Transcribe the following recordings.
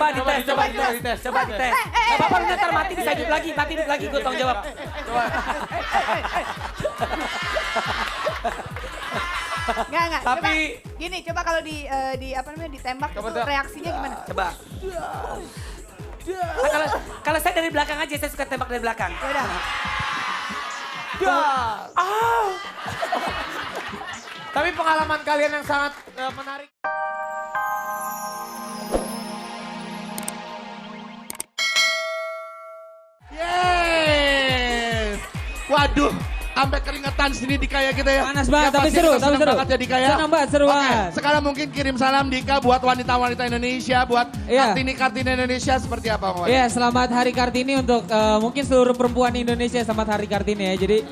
Coba dites. Coba dites. Gak apa-apa lu ntar mati bisa hidup lagi, gue tanggung jawab. Coba. Enggak. Tapi coba, gini, coba kalau di apa namanya ditembak Coba, itu reaksinya gimana? coba. Nah, kalau saya dari belakang aja, saya suka tembak dari belakang. Yaudah. Tapi pengalaman kalian yang sangat menarik. Yes. Waduh, sampai keringetan sini Dika ya kita ya. Panas banget, Ya, tapi pasti seru, kita senang seru. banget ya Dika ya. Senang banget, seru Oke, banget. sekarang mungkin kirim salam Dika buat wanita-wanita Indonesia, buat Iya. Kartini Indonesia seperti apa Om? Iya, selamat Hari Kartini untuk mungkin seluruh perempuan Indonesia, selamat Hari Kartini ya. Jadi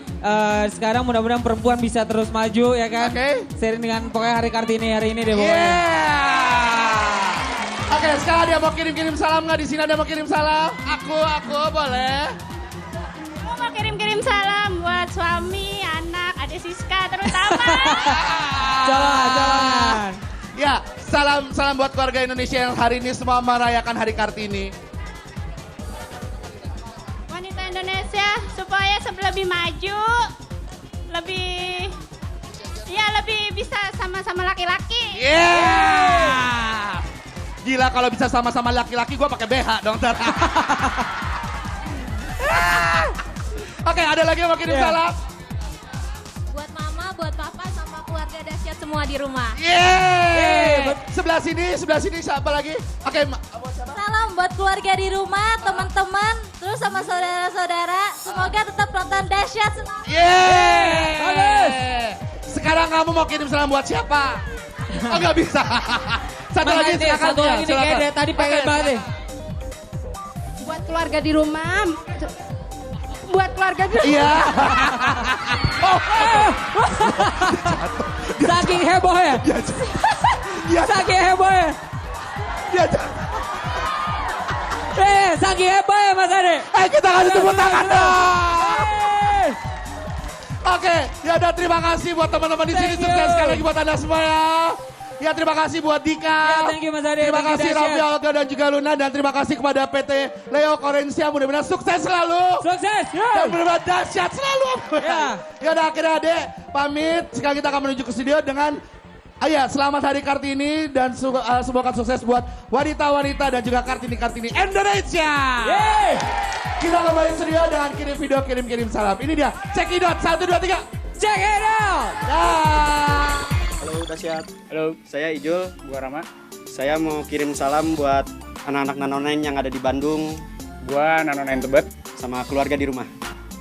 sekarang mudah-mudahan perempuan bisa terus maju ya kan. Oke. Sering dengan pokoknya Hari Kartini hari ini deh pokoknya. Yeah. Oke, sekarang dia mau kirim salam nggak di sini? Ada mau kirim salam? Aku boleh. Aku mau kirim salam buat suami, anak, adik Siska terutama. Jangan. Ya, salam buat keluarga Indonesia yang hari ini semua merayakan Hari Kartini. Wanita Indonesia supaya lebih maju, lebih bisa sama-sama laki-laki. Yeah. Gila kalau bisa sama-sama laki-laki gue pakai BH dong. Oke, ada lagi yang mau kirim salam? Buat mama, buat papa, sama keluarga dahsyat semua di rumah. Yeay. Sebelah sini siapa lagi? Oke, Salam buat keluarga di rumah, teman-teman, terus sama saudara-saudara. Semoga tetap nonton dahsyat selalu. yeay. Bagus. Sekarang kamu mau kirim salam buat siapa? Oh nggak bisa. Satu lagi silakan. Satu lagi nih Silakan. kayak dari tadi pengen Oke, banget nih. Buat keluarga di rumah, buat keluarga di rumah. Iya. Saking heboh ya. Iya. Saking heboh ya. Iya. Saking heboh ya Mas Ade. Kita kasih tepuk tangan dong. Oke, ya udah terima kasih buat teman-teman di sini. Thank you. Sukses sekali lagi buat Anda semua ya. Ya terima kasih buat Dika. Ya, thank you, Mas Ade. Terima Thank you, kasih dahsyat. Raffi Olga dan juga Luna. Dan terima kasih kepada PT Leo Korensia. Mudah-mudahan sukses selalu. Sukses. Dan mudah-mudahan dahsyat selalu. Ya. Ya udah akhirnya Adek pamit. Sekarang kita akan menuju ke studio dengan selamat Hari Kartini dan semoga sukses buat wanita-wanita dan juga Kartini Indonesia. Yeay. Kita kembali studio dengan kirim video, kirim salam. Ini dia, cekidot 1, 2, 3. Check it out. Dah. Halo dahsyat. Halo, saya Ijul, Buah Rama. Saya mau kirim salam buat anak-anak nanonen yang ada di Bandung. Gua nanonen Tebet. Sama keluarga di rumah.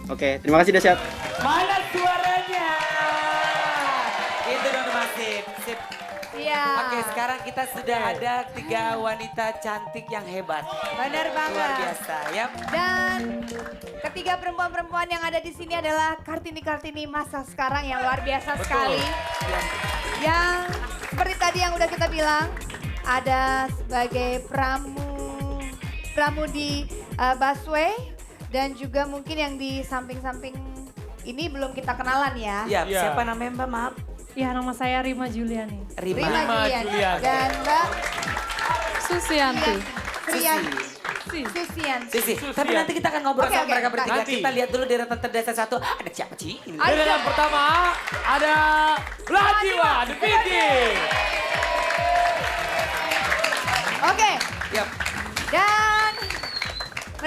Oke, terima kasih dahsyat. Mana suaranya? Itu dong Mas Sip. Iya. Oke, sekarang kita sudah ada 3 wanita cantik yang hebat. Benar banget. Luar biasa ya. Dan ketiga perempuan-perempuan yang ada di sini adalah Kartini masa sekarang yang luar biasa sekali. Yang seperti tadi yang udah kita bilang, ada sebagai pramudi busway dan juga mungkin yang di samping-samping ini belum kita kenalan ya. Ya, siapa namanya Mbak? Maaf. Ya, nama saya Rima Juliani. Rima. Julian dan Mbak Susianti. Susianti. Sisi. Tapi nanti kita akan ngobrol sama mereka bertiga. Nanti. Kita lihat dulu di Ratan Terdesa 1. Ada siapa sih? Ini. Dan yang pertama ada Lajiwa The Viking. Oke. Yap. Dan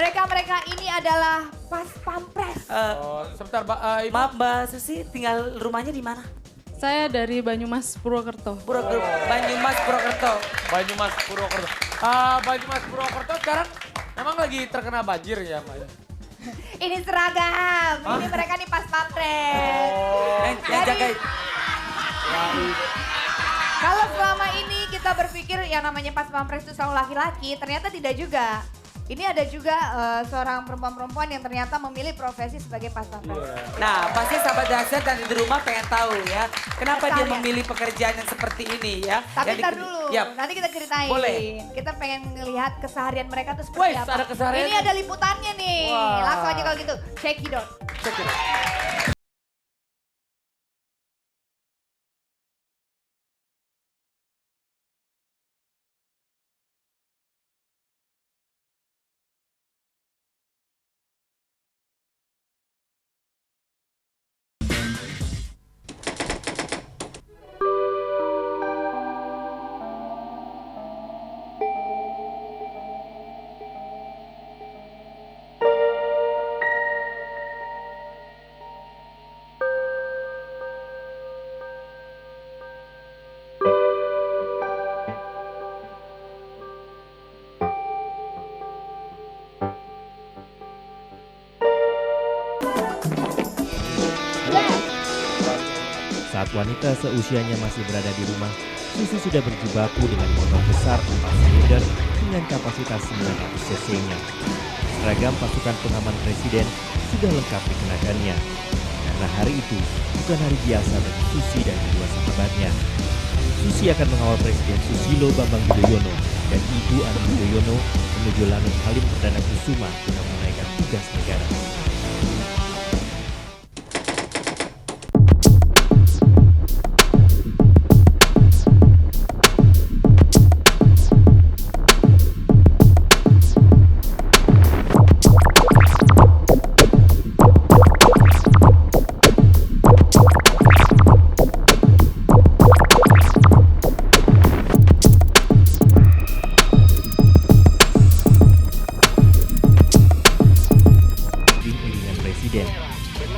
mereka ini adalah Pas Pampres. Sebentar, Ibu. Maaf Mbak Susi, tinggal rumahnya di mana? Saya dari Banyumas, Purwokerto. Banyumas Purwokerto. Banyumas Purwokerto. Banyumas Purwokerto sekarang memang lagi terkena banjir ya, Mbak? Ini seragam. Ini mereka nih Pas Pampres. Yang jaga. Kalau selama ini kita berpikir yang namanya Pas Pampres itu selalu laki-laki, ternyata tidak juga. Ini ada juga seorang perempuan-perempuan yang ternyata memilih profesi sebagai Pas Pampres. Nah, pasti sahabat dahsyat dan di rumah pengen tahu ya. Kenapa dia Keseharian. memilih pekerjaan yang seperti ini ya. Tapi Yang ntar di- dulu, Yap. nanti kita ceritain. Boleh. Kita pengen ngelihat keseharian mereka tuh seperti Wih, apa. ada keseharian. Ini ada liputannya nih. Wah. Langsung aja kalau gitu, check it out. Check it out. wanita seusianya masih berada di rumah, Susi sudah berjibaku dengan motor besar 4 silinder dengan kapasitas 900 cc-nya. Seragam pasukan pengaman presiden sudah lengkap dikenakannya. Karena hari itu bukan hari biasa bagi Susi dan kedua sahabatnya. Susi akan mengawal Presiden Susilo Bambang Yudhoyono dan Ibu Ani Yudhoyono menuju Lanut Halim Perdana Kusuma guna menunaikan tugas negara.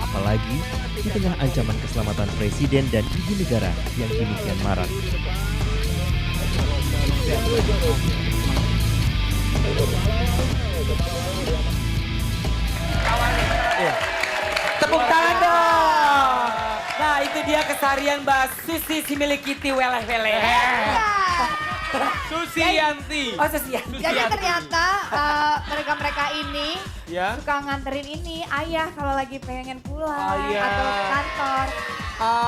Apalagi di tengah ancaman keselamatan presiden dan ibu negara yang kini kian marak. Tepuk tangan dong. Nah itu dia keseharian Mbak Susi si milik Kitty weleh-weleh. Susianti. Oh Susianti. Jadi ternyata mereka-mereka ini Ya. suka nganterin ini ayah kalau lagi pengen pulang Ayah. atau ke kantor.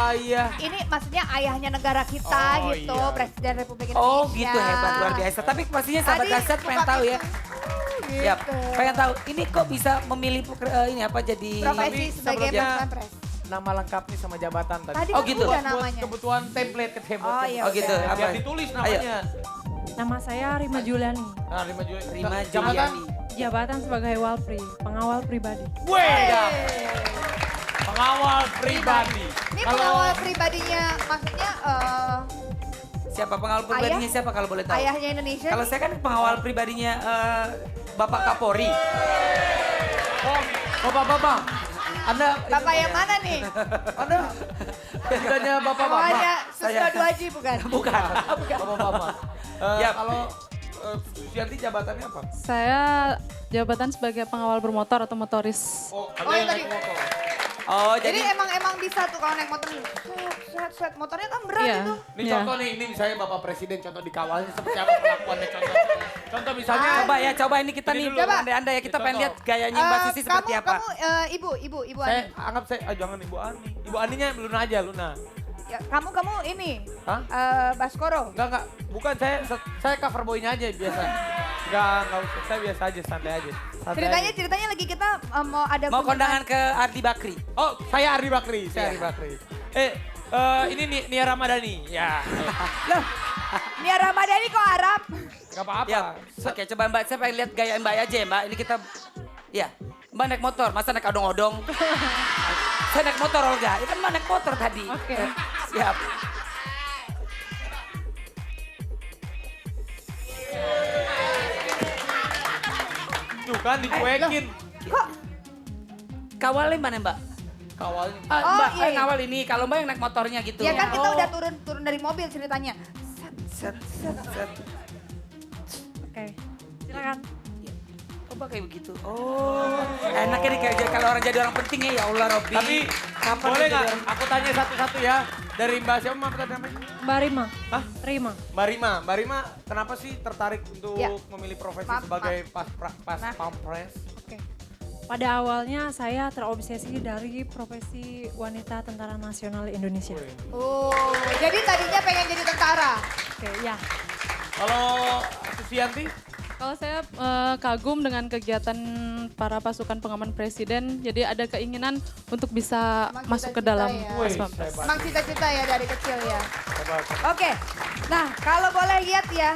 Ayah. Ini maksudnya ayahnya negara kita Oh, gitu, iya. Presiden Republik Indonesia. Oh gitu hebat luar biasa. Tapi pastinya sahabat Tadi Kaset pengen suka tahu ya. Gitu. Ya, pengen tahu ini kok bisa memilih ini apa jadi Profesi sebagai sebelumnya- pasukan pres. Nama lengkap nih sama jabatan tadi. Tadi Oh, kan gitu. udah Buat namanya. kebutuhan template Oh, iya, Oh gitu. udah. Apa? Biar ditulis namanya. Nama saya Rima Juliani. Nah, Rima Rima jabatan. Juliani. Jabatan sebagai Walpri, pengawal pribadi. Weda. Pengawal pribadi. Ini pengawal pribadinya, maksudnya Siapa pengawal pribadinya siapa kalau boleh tahu? ayahnya Indonesia. Kalau nih. saya kan pengawal pribadinya Bapak Kapolri. Oh, Bapak. Anda Bapak yang mana nih? Anda presidennya Bapak-bapak. Pokoknya Susno Saya- 2G bukan? Bukan. Bapak-bapak. Ya. Kalau Susianti jabatannya apa? Saya jabatan sebagai pengawal bermotor atau motoris. Oh, Oh, yang tadi. Oh Jadi jadi emang bisa tuh kalau naik motor nih. Set, motornya kan berat Iya. itu. Ini Iya. contoh nih, ini misalnya Bapak Presiden contoh dikawalnya seperti apa perlakuannya contoh. Contoh misalnya coba ini kita Ini nih dulu. andai-andai ya kita pengen lihat gayanya Mbak Susi seperti kamu, apa. Kamu ibu saya Ani. anggap jangan Ibu Ani. Ibu Aninya Luna aja, Luna. Ya, kamu ini. Hah? Baskoro. Enggak, bukan saya cover boy-nya aja biasa. Enggak usah, saya biasa aja, santai aja. Santai Ceritanya lagi kita mau ada Mau kondangan ke Ardi Bakri. Oh, saya Ardi Bakri, Ardi Bakri. Ini Nia Ramadhani. Ya. Loh, Nia Ramadhani kok Arab? Enggak apa-apa. Ya, oke coba Mbak, saya pengen lihat gaya Mbak aja ya Mbak. Ini kita, ya Mbak naik motor, masa naik odong-odong? Saya naik motor Olga, itu kan Mbak naik motor tadi. Oke. Siap. Tuh kan dicuekin. Kok? Kawalnya mana Mbak? Kawalnya. Ah, Oh, Mbak, iya, iya. ngawal ini, kalau Mbak yang naik motornya gitu. Ya kan kita Oh. udah turun dari mobil ceritanya. Set, set. Oke. Silakan. Oh Mbak kayak begitu. Oh, enaknya nih kayak kalau orang jadi orang penting ya Allah Robby. Tapi Kapan boleh jadi nggak orang- aku tanya satu-satu ya. Dari Mbak siapa Mbak tadi namanya? Mbak Rima. Hah? Rima. Mbak Rima. Mbak Rima kenapa sih tertarik untuk Ya. memilih profesi Maaf, sebagai pas pampres? Oke. Pada awalnya saya terobsesi dari profesi wanita Tentara Nasional Indonesia. Oh, jadi tadinya pengen jadi tentara. Oke, ya. Kalau Susianti? Kalau saya kagum dengan kegiatan para pasukan pengaman presiden, jadi ada keinginan untuk bisa Emang masuk ke cita-cita dalam ya. pas Wih, pampres. hebat. Emang cita-cita ya dari kecil ya. Hebat. Oke, nah kalau boleh lihat ya,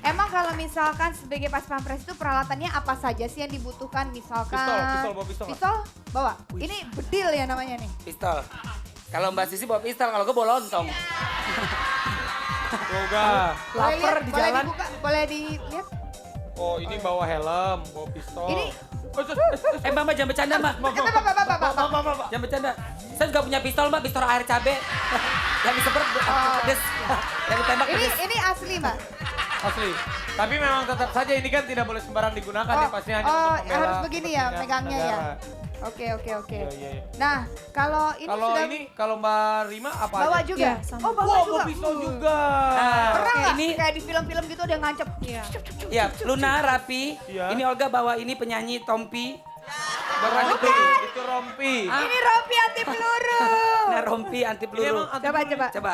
emang kalau misalkan sebagai pas pampres itu peralatannya apa saja sih yang dibutuhkan? Misalkan Pistol, bawa pistol nggak? Pistol? Bawa. Ini bedil ya namanya nih. Pistol. Kalau Mbak Sisi bawa pistol, kalau gue bawa lontong. Yoga. Boleh Lapar lihat, di boleh jalan. dibuka, boleh dilihat. Oh ini bawa helm, bawa pistol. Ini- Mbak jangan bercanda Mbak. Bapak. Jangan bercanda. Saya juga punya pistol Mbak, pistol air cabe. Yang disebar pedes. Yang ditembak pedes. Ini asli mbak. Asli. Tapi memang tetap saja ini kan tidak boleh sembarang digunakan ya, pasti hanya untuk membela harus begini ya kepentingan megangnya ya. negara. Oke. Iya. Nah, kalau ini Kalau sudah ini, kalau Mbak Rima apa bawa aja? juga. sama. Oh, bawa Wow, juga. bawa pistol juga. Nah, Pernah nggak ini kayak di film-film gitu ada ngancep? Iya. ya Luna, Rapi. Iya. Ini Olga bawa ini penyanyi Tompi. Berarti itu rompi. Ini rompi anti peluru. Nah, Rompi anti Ini peluru. emang anti Coba, peluru. coba. Coba.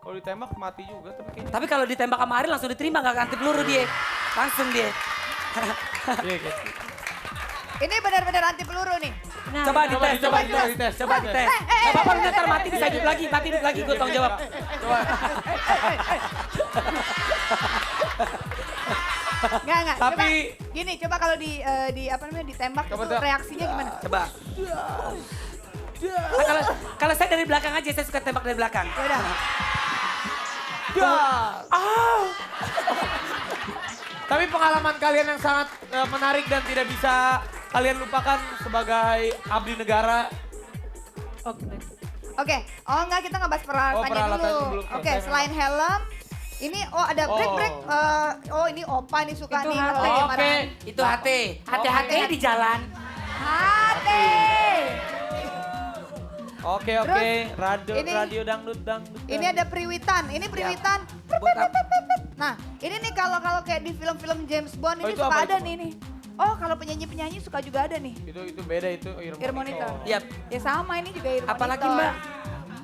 Kalau ditembak mati juga tapi kayaknya. Tapi kalau ditembak kemarin langsung diterima nggak anti peluru dia. Langsung dia. Iya, gitu. Ini benar-benar anti peluru nih. Nah, Coba Coba dites, dicoba, coba dites. Coba dites. Gak apa-apa, lu ntar mati bisa hidup lagi. Mati hidup lagi, gue tanggung jawab. Coba. Enggak. Tapi- Coba, gini, coba kalau di apa namanya ditembak Coba, itu coba. reaksinya gimana? Coba. Ah, kalau saya dari belakang aja, saya suka tembak dari belakang. Ya udah. Tapi pengalaman kalian yang sangat menarik dan tidak bisa kalian lupakan sebagai abdi negara. Oke. Oh enggak, kita ngebahas peralatannya peralatan dulu. belum Oke, selesai selain helm, ini ada Oh. break. Oh ini Opa nih suka Itu nih HT. kalau lagi Oke. marahan. Itu hati. Hati-hati di jalan. Hati. Oke, Terus, radio dangdut. Ini ada periwitan. Ini periwitan. Buat apa? Nah, ini nih kalau kayak di film-film James Bond Oh, ini itu suka apa ada itu? nih. Oh, kalau penyanyi-penyanyi suka juga ada nih. Itu beda itu Ear monitor. Yap. Ya sama ini juga ear Apalagi, monitor. Mbak?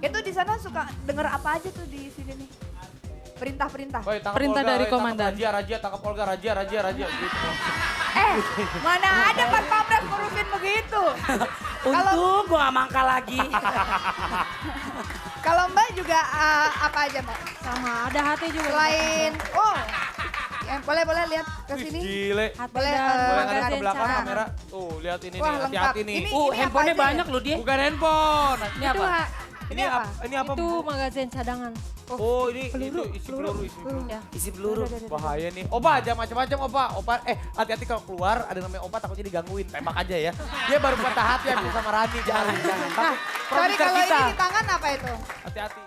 Itu di sana suka denger apa aja tuh di sini nih? Perintah-perintah. Woi, tangkap Perintah Olga, dari woi, tangkap komandan. Raja, tangkap Olga, Raja. Gitu. Mana ada Pak Pamres ngurusin begitu. Untung gue gak mangkal lagi. Kalau Mbak juga apa aja Mbak? Sama, ada hati juga. Selain, boleh lihat ke Wih, sini. gile. Boleh, Boleh ngadep ke magazin belakang cara. kamera. Tuh, lihat ini Wah, nih, lengkap. hati-hati nih. Ini Handphonenya apa aja banyak loh dia. Bukan handphone. Ini apa? Ini apa? Ini apa? Itu Bu? magazin cadangan. Oh, ini itu isi peluru. Isi peluru. Bahaya nih. Opa, jangan macam-macam, Opa. Opa, hati-hati kalau keluar ada namanya Opa takutnya digangguin. Tembak aja ya. Dia baru patah hati habis sama Rani. Jangan. Nah, sorry Produser kalau kita. ini di tangan apa itu? Hati-hati.